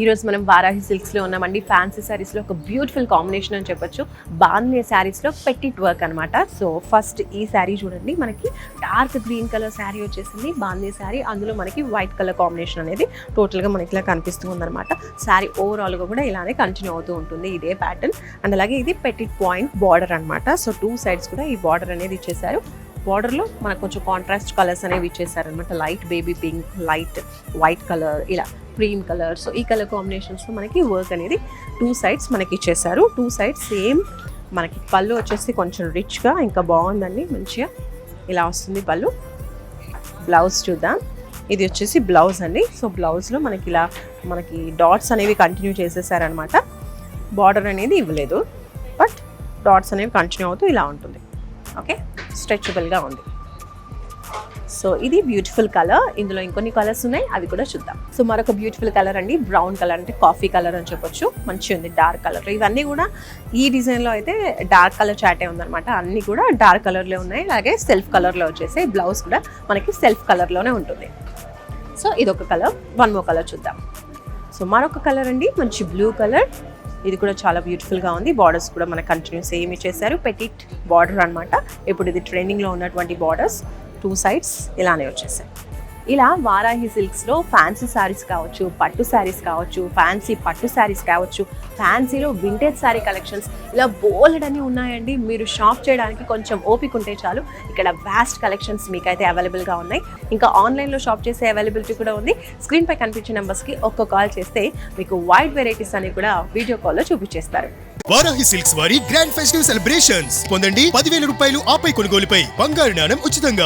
ఈరోజు మనం వారాహి సిల్క్స్లో ఉన్నామండి. ఫ్యాన్సీ శారీస్లో ఒక బ్యూటిఫుల్ కాంబినేషన్ అని చెప్పొచ్చు. బాందినీ శారీస్లో పెటిట్ వర్క్ అనమాట. సో ఫస్ట్ ఈ శారీ చూడండి, మనకి డార్క్ గ్రీన్ కలర్ శారీ వచ్చేసింది. బాందినీ శారీ, అందులో మనకి వైట్ కలర్ కాంబినేషన్ అనేది టోటల్గా మనకి ఇలా కనిపిస్తూ ఉందన్నమాట. శారీ ఓవరాల్గా కూడా ఇలానే కంటిన్యూ అవుతూ ఉంటుంది ఇదే ప్యాటర్న్. అండ్ అలాగే ఇది పెటిట్ పాయింట్ బార్డర్ అనమాట. సో టూ సైడ్స్ కూడా ఈ బార్డర్ అనేది ఇచ్చేసారు. బార్డర్లో మనకు కొంచెం కాంట్రాస్ట్ కలర్స్ అనేవి ఇచ్చేసారనమాట. Light baby pink, light white colour, ఇలా క్రీమ్ కలర్. సో ఈ కలర్ కాంబినేషన్స్లో మనకి వర్క్ అనేది టూ సైడ్స్ మనకి ఇచ్చేసారు. Two sides same. మనకి పళ్ళు వచ్చేసి కొంచెం రిచ్గా ఇంకా బాగుందండి, మంచిగా ఇలా వస్తుంది పళ్ళు. బ్లౌజ్ చూద్దాం. ఇది వచ్చేసి బ్లౌజ్ అండి. సో బ్లౌజ్లో మనకి ఇలా మనకి డాట్స్ అనేవి కంటిన్యూ చేసేసారనమాట. బార్డర్ అనేది ఇవ్వలేదు, బట్ డాట్స్ అనేవి కంటిన్యూ అవుతూ ఇలా ఉంటుంది. ఓకే, స్ట్రెచబుల్గా ఉంది. సో ఇది బ్యూటిఫుల్ కలర్. ఇందులో ఇంకొన్ని కలర్స్ ఉన్నాయి, అవి కూడా చూద్దాం. సో మరొక బ్యూటిఫుల్ కలర్ అండి, బ్రౌన్ కలర్, అంటే కాఫీ కలర్ అని చెప్పొచ్చు. మంచిగా ఉంది, డార్క్ కలర్. ఇవన్నీ కూడా ఈ డిజైన్లో అయితే డార్క్ కలర్ చాటే ఉందన్నమాట. అన్నీ కూడా డార్క్ కలర్లో ఉన్నాయి. అలాగే సెల్ఫ్ కలర్లో వచ్చేసి బ్లౌజ్ కూడా మనకి సెల్ఫ్ కలర్లోనే ఉంటుంది. సో ఇదొక కలర్. వన్ మోర్ కలర్ చూద్దాం. సో మరొక కలర్ అండి, మంచి బ్లూ కలర్. ఇది కూడా చాలా బ్యూటిఫుల్గా ఉంది. బార్డర్స్ కూడా మనకు కంటిన్యూ సేమ్ ఇచ్చేసారు. పెటిట్ బార్డర్ అనమాట. ఇప్పుడు ఇది ట్రెండింగ్లో ఉన్నటువంటి బార్డర్స్. టూ సైడ్స్ ఇలానే వచ్చేసాయి. ఇలా వారాహి సిల్క్స్లో ఫ్యాన్సీ శారీస్ కావచ్చు, పట్టు శారీస్ కావచ్చు, ఫ్యాన్సీ పట్టు శారీస్ కావచ్చు, ఫ్యాన్సీలో వింటేజ్ శారీ కలెక్షన్స్, ఇలా బోల్డ్ అని ఉన్నాయండి. మీరు షాప్ చేయడానికి కొంచెం ఓపిక ఉంటే చాలు. ఇక్కడ వాస్ట్ కలెక్షన్స్ మీకైతే అవైలబుల్గా ఉన్నాయి. ఇంకా ఆన్లైన్లో షాప్ చేసే అవైలబిలిటీ కూడా ఉంది. స్క్రీన్పై కనిపించే నెంబర్స్కి ఒక్క కాల్ చేస్తే మీకు వైడ్ వెరైటీస్ అని కూడా వీడియో కాల్లో చూపించేస్తారు. వారాహి సిల్క్స్ వారి గ్రాండ్ ఫెస్టివ్ సెలబ్రేషన్స్ పొందండి. 10,000 రూపాయలు ఆపై కొనుగోలుపై బంగారు నాణెం ఉచితంగా.